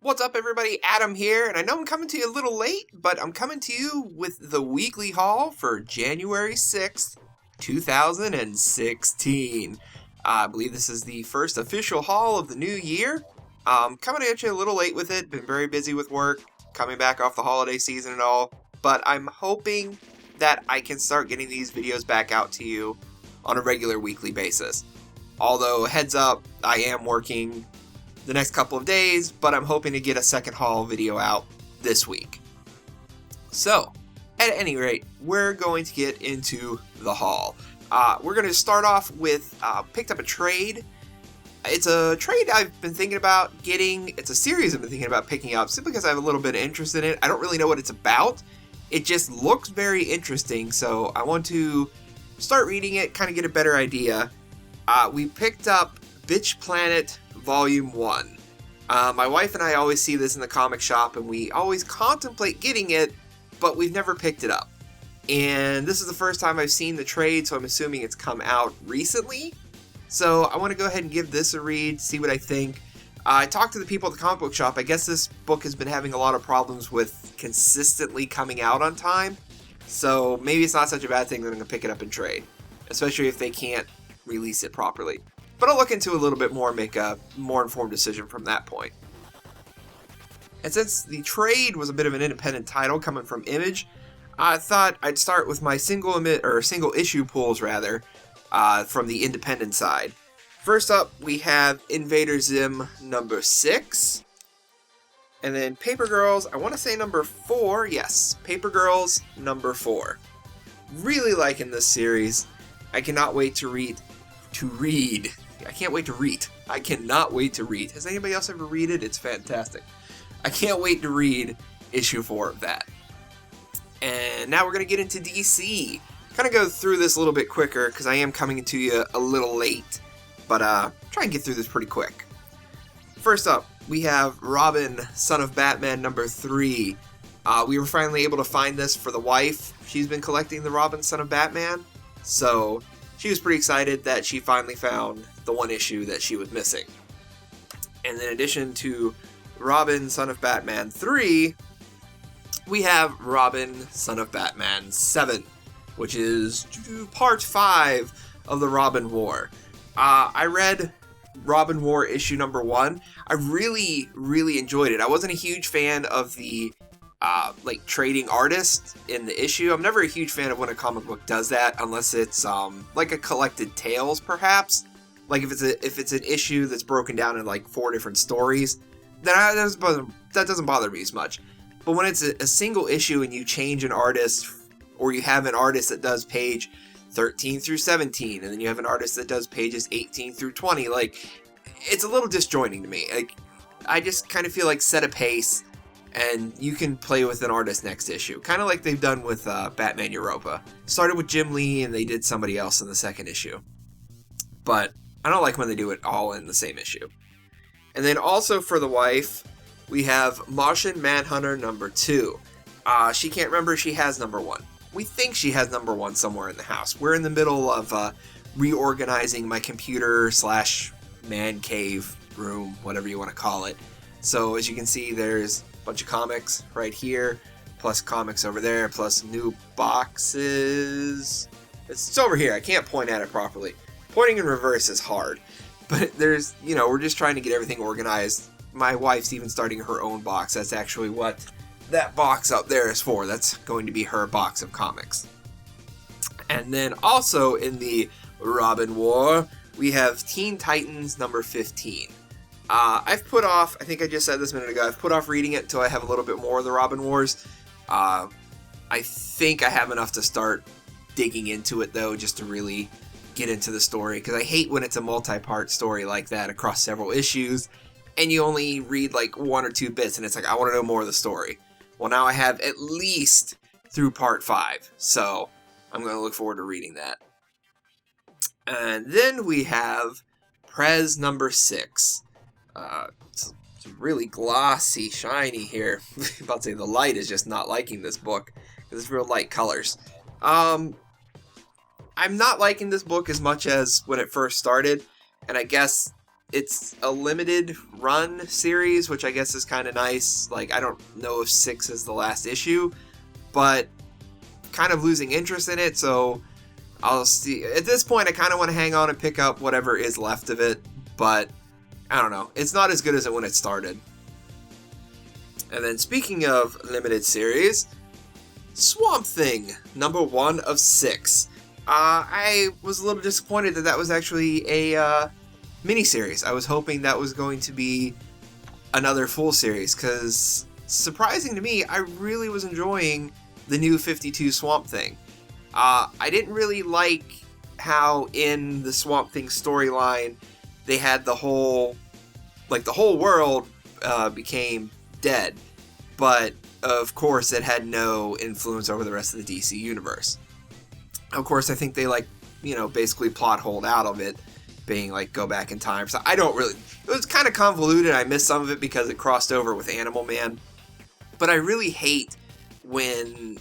What's up, everybody? Adam here, and I know I'm coming to you a little late, but I'm coming to you with the weekly haul for January 6th, 2016. I believe this is the first official haul of the new year. Coming at you a little late with it, been very busy with work, coming back off the holiday season and all, but I'm hoping that I can start getting these videos back out to you on a regular weekly basis. Although, heads up, I am working the next couple of days, but I'm hoping to get a second haul video out this week. So, at any rate, we're going to get into the haul. We're going to start off with, picked up a trade. It's a trade I've been thinking about getting. It's a series I've been thinking about picking up simply because I have a little bit of interest in it. I don't really know what it's about. It just looks very interesting, so I want to start reading it, kind of get a better idea. We picked up Bitch Planet Volume 1. My wife and I always see this in the comic shop, and we always contemplate getting it, but we've never picked it up. And this is the first time I've seen the trade, so I'm assuming it's come out recently. So I want to go ahead and give this a read, see what I think. I talked to the people at the comic book shop. I guess this book has been having a lot of problems with consistently coming out on time. So maybe it's not such a bad thing that I'm going to pick it up and trade, especially if they can't release it properly. But I'll look into it a little bit more and make a more informed decision from that point. And since the trade was a bit of an independent title coming from Image, I thought I'd start with my single issue pulls from the independent side. First up, we have Invader Zim number 6. And then Paper Girls, I want to say number 4. Yes, Paper Girls number 4. Really liking this series. I cannot wait to read. I can't wait to read. I cannot wait to read. Has anybody else ever read it? It's fantastic. I can't wait to read issue 4 of that. And now we're going to get into DC. Kind of go through this a little bit quicker because I am coming to you a little late. But try and get through this pretty quick. First up, we have Robin, Son of Batman number 3. We were finally able to find this for the wife. She's been collecting the Robin, Son of Batman. So she was pretty excited that she finally found the one issue that she was missing. And in addition to Robin, Son of Batman 3, we have Robin, Son of Batman 7, which is part 5 of the Robin War. I read Robin War issue number 1. I really, really enjoyed it. I wasn't a huge fan of the trading artist in the issue. I'm never a huge fan of when a comic book does that, unless it's like a collected tales, perhaps. Like if it's an issue that's broken down in like 4 different stories, then that doesn't bother me as much. But when it's a single issue and you change an artist, or you have an artist that does page 13 through 17, and then you have an artist that does pages 18 through 20, like, it's a little disjointing to me. Like, I just kind of feel like set a pace, and you can play with an artist next issue. Kind of like they've done with Batman Europa. Started with Jim Lee, and they did somebody else in the second issue. But I don't like when they do it all in the same issue. And then also for the wife, we have Martian Manhunter number 2. She can't remember if she has number 1. We think she has number 1 somewhere in the house. We're in the middle of reorganizing my computer / man cave room, whatever you want to call it. So as you can see, there's a bunch of comics right here, plus comics over there, plus new boxes. It's over here. I can't point at it properly. Pointing in reverse is hard. But there's, we're just trying to get everything organized. My wife's even starting her own box. That's actually what that box up there is for. That's going to be her box of comics. And then also in the Robin War, we have Teen Titans number 15. I've put off, I think I just said this a minute ago, I've put off reading it until I have a little bit more of the Robin Wars. I think I have enough to start digging into it, though, just to really get into the story, because I hate when it's a multi-part story like that across several issues, and you only read like 1 or 2 bits, and it's like, I want to know more of the story. Well, now I have at least through part 5, so I'm going to look forward to reading that. And then we have Prez number 6. It's really glossy, shiny here. I'm about to say the light is just not liking this book, because it's real light colors. I'm not liking this book as much as when it first started, and I guess it's a limited run series, which I guess is kind of nice. Like, I don't know if 6 is the last issue, but kind of losing interest in it, so I'll see. At this point, I kind of want to hang on and pick up whatever is left of it, but I don't know. It's not as good as it when it started. And then speaking of limited series, Swamp Thing, number 1 of 6. I was a little disappointed that was actually a miniseries. I was hoping that was going to be another full series, because surprising to me, I really was enjoying the new 52 Swamp Thing. I didn't really like how in the Swamp Thing storyline they had the whole world became dead, but of course it had no influence over the rest of the DC universe. Of course, I think they basically plot holed out of it, being like go back in time. So I don't really. It was kind of convoluted. I missed some of it because it crossed over with Animal Man. But I really hate when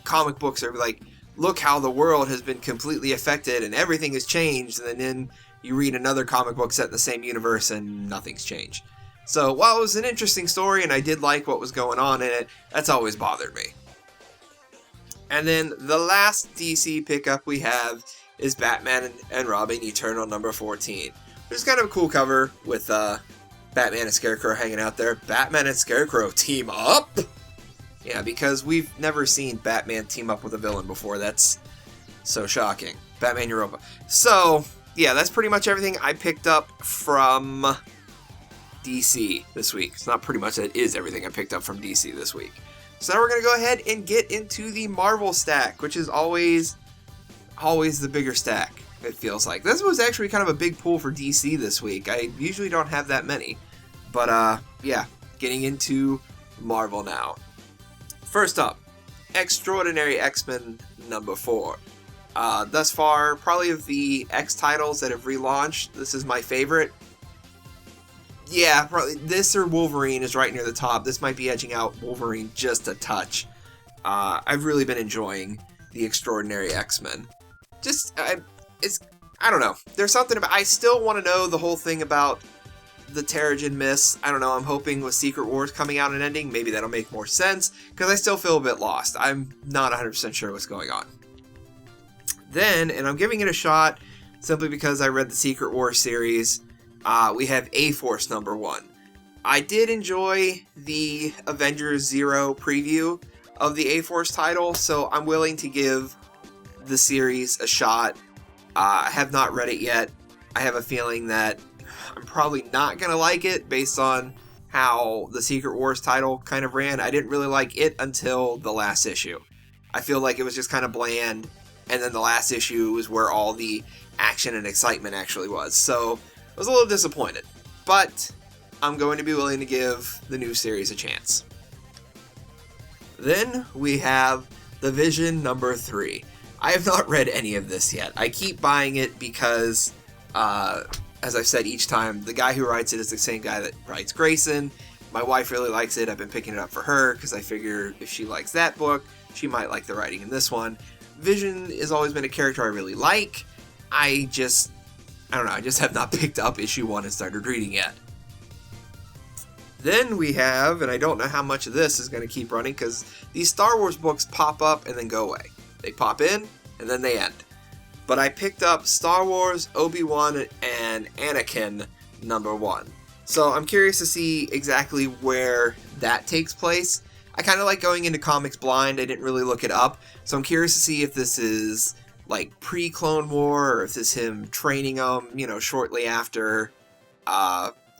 comic books are like, look how the world has been completely affected and everything has changed, and then you read another comic book set in the same universe and nothing's changed. So while it was an interesting story and I did like what was going on in it, that's always bothered me. And then the last DC pickup we have is Batman and Robin Eternal number 14. Which is kind of a cool cover with Batman and Scarecrow hanging out there. Batman and Scarecrow team up? Yeah, because we've never seen Batman team up with a villain before. That's so shocking. Batman Europa. So, yeah, that's pretty much everything I picked up from DC this week. It's not pretty much, it is everything I picked up from DC this week. So now we're going to go ahead and get into the Marvel stack, which is always the bigger stack, it feels like. This was actually kind of a big pull for DC this week. I usually don't have that many. But, yeah, getting into Marvel now. First up, Extraordinary X-Men number 4. Thus far, probably of the X titles that have relaunched, this is my favorite. Yeah, probably this or Wolverine is right near the top. This might be edging out Wolverine just a touch. I've really been enjoying the Extraordinary X-Men. I don't know. There's something about, I still want to know the whole thing about the Terrigen Mists. I don't know, I'm hoping with Secret Wars coming out and ending, maybe that'll make more sense, because I still feel a bit lost. I'm not 100% sure what's going on. Then, and I'm giving it a shot simply because I read the Secret Wars series, we have A-Force number 1. I did enjoy the Avengers Zero preview of the A-Force title, so I'm willing to give the series a shot. I have not read it yet. I have a feeling that I'm probably not going to like it based on how the Secret Wars title kind of ran. I didn't really like it until the last issue. I feel like it was just kind of bland, and then the last issue was where all the action and excitement actually was. So I was a little disappointed, but I'm going to be willing to give the new series a chance. Then we have The Vision number 3. I have not read any of this yet. I keep buying it because, as I've said each time, the guy who writes it is the same guy that writes Grayson. My wife really likes it. I've been picking it up for her because I figure if she likes that book, she might like the writing in this one. Vision has always been a character I really like. I don't know, I just have not picked up issue 1 and started reading yet. Then we have, and I don't know how much of this is going to keep running because these Star Wars books pop up and then go away. They pop in and then they end. But I picked up Star Wars, Obi-Wan, and Anakin number 1. So I'm curious to see exactly where that takes place. I kind of like going into comics blind. I didn't really look it up. So I'm curious to see if this is like pre-Clone War or if this is him training them, shortly after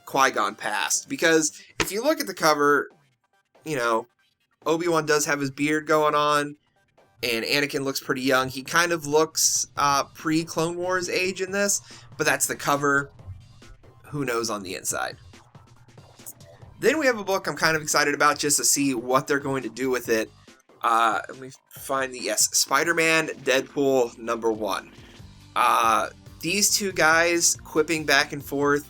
Qui-Gon passed. Because if you look at the cover, Obi-Wan does have his beard going on, and Anakin looks pretty young. He kind of looks pre-Clone Wars age in this, but that's the cover. Who knows on the inside? Then we have a book I'm kind of excited about just to see what they're going to do with it. Let me find Spider-Man, Deadpool number 1. These two guys quipping back and forth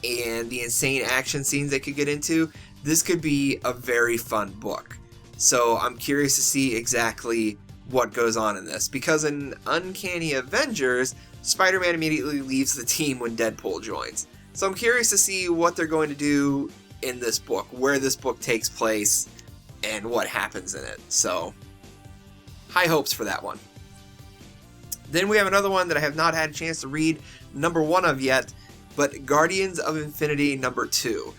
and the insane action scenes they could get into, this could be a very fun book. So I'm curious to see exactly what goes on in this. Because in Uncanny Avengers, Spider-Man immediately leaves the team when Deadpool joins. So I'm curious to see what they're going to do in this book, where this book takes place, and what happens in it. So, high hopes for that one. Then we have another one that I have not had a chance to read number 1 of yet, but Guardians of Infinity number 2.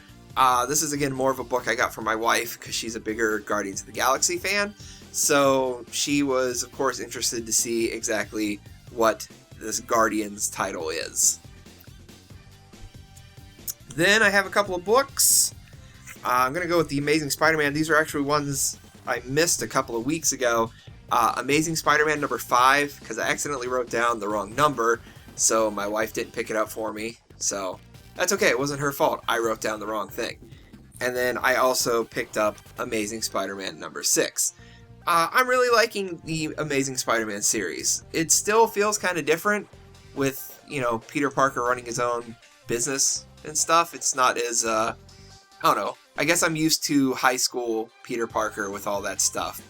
This is, again, more of a book I got from my wife because she's a bigger Guardians of the Galaxy fan. So she was, of course, interested to see exactly what this Guardians title is. Then I have a couple of books. I'm going to go with The Amazing Spider-Man. These are actually ones I missed a couple of weeks ago. Amazing Spider-Man number 5, because I accidentally wrote down the wrong number, so my wife didn't pick it up for me. So that's okay, it wasn't her fault. I wrote down the wrong thing. And then I also picked up Amazing Spider-Man number 6. I'm really liking the Amazing Spider-Man series. It still feels kind of different with, Peter Parker running his own business and stuff. It's not as, I don't know. I guess I'm used to high school Peter Parker with all that stuff.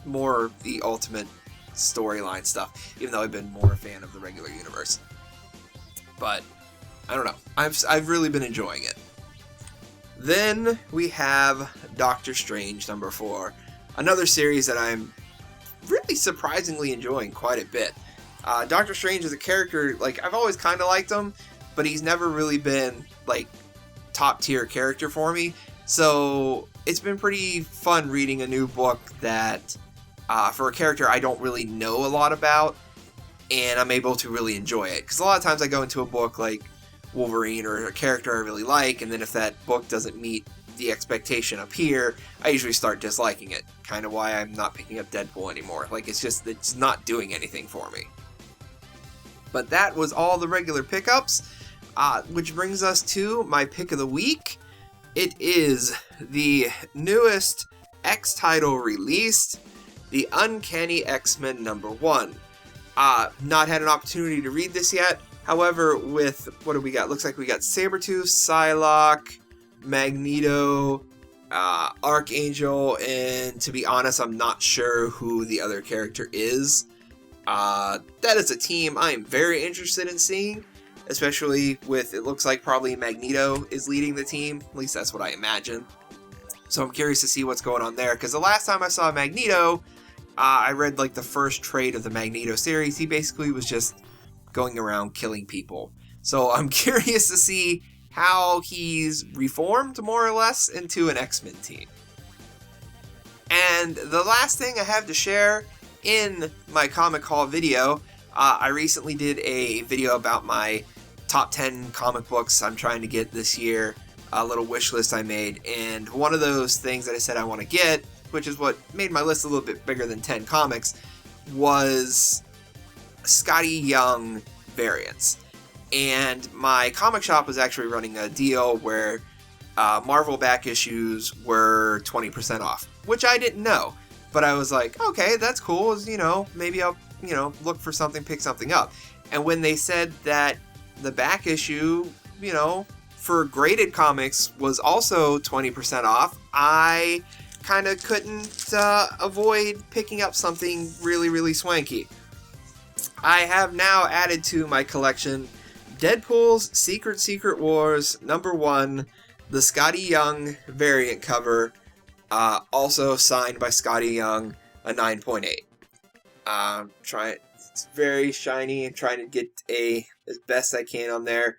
More the ultimate storyline stuff, even though I've been more a fan of the regular universe. But, I don't know. I've really been enjoying it. Then we have Doctor Strange number 4. Another series that I'm really surprisingly enjoying quite a bit. Doctor Strange is a character, I've always kind of liked him, but he's never really been, top tier character for me. So, it's been pretty fun reading a new book that, for a character I don't really know a lot about, and I'm able to really enjoy it. Because a lot of times I go into a book like Wolverine or a character I really like, and then if that book doesn't meet the expectation up here, I usually start disliking it. Kind of why I'm not picking up Deadpool anymore. It's not doing anything for me. But that was all the regular pickups, which brings us to my pick of the week. It is the newest X title released, The Uncanny X-Men number 1. Not had an opportunity to read this yet. However, with, what do we got? Looks like we got Sabretooth, Psylocke, Magneto, Archangel, and to be honest, I'm not sure who the other character is. That is a team I am very interested in seeing, especially with, it looks like probably Magneto is leading the team. At least that's what I imagine. So I'm curious to see what's going on there, because the last time I saw Magneto, I read the first trade of the Magneto series. He basically was just going around killing people. So I'm curious to see how he's reformed, more or less, into an X-Men team. And the last thing I have to share in my comic haul video, I recently did a video about my top 10 comic books I'm trying to get this year, a little wish list I made, and one of those things that I said I want to get, which is what made my list a little bit bigger than 10 comics, was Skottie Young variants. And my comic shop was actually running a deal where Marvel back issues were 20% off, which I didn't know. But I was like, okay, that's cool. Maybe I'll, look for something, pick something up. And when they said that the back issue, for graded comics was also 20% off, I kind of couldn't avoid picking up something really, really swanky. I have now added to my collection Deadpool's Secret Wars number 1, the Skottie Young variant cover, also signed by Skottie Young, a 9.8. It's very shiny and trying to get as best I can on there.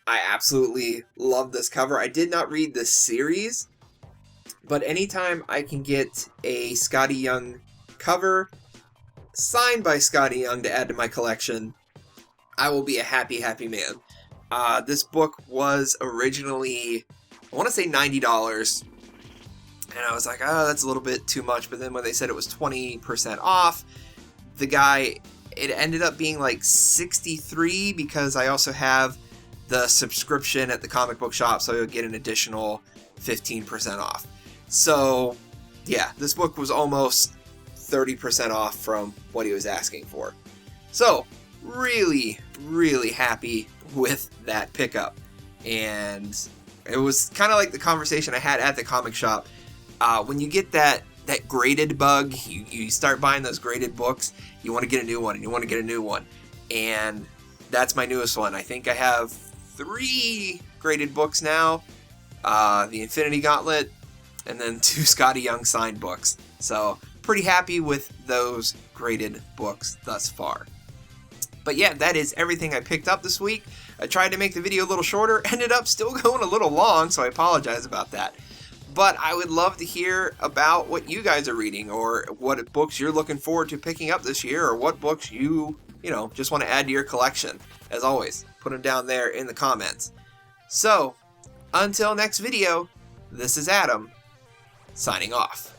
I absolutely love this cover. I did not read this series, but anytime I can get a Skottie Young cover signed by Skottie Young to add to my collection, I will be a happy, happy man. This book was originally, I want to say $90, and I was like, oh, that's a little bit too much, but then when they said it was 20% off, it ended up being $63, because I also have the subscription at the comic book shop, so you'll get an additional 15% off. So, yeah, this book was almost 30% off from what he was asking for. So, really, really happy with that pickup. And it was kind of like the conversation I had at the comic shop. When you get that graded bug, you start buying those graded books, you want to get a new one, and you want to get a new one. And that's my newest one. I think I have 3 graded books now, the Infinity Gauntlet, and then 2 Scotty Young signed books. So pretty happy with those graded books thus far. But yeah, that is everything I picked up this week. I tried to make the video a little shorter, ended up still going a little long, so I apologize about that. But I would love to hear about what you guys are reading, or what books you're looking forward to picking up this year, or what books you just want to add to your collection. As always, put them down there in the comments. So, until next video, this is Adam, signing off.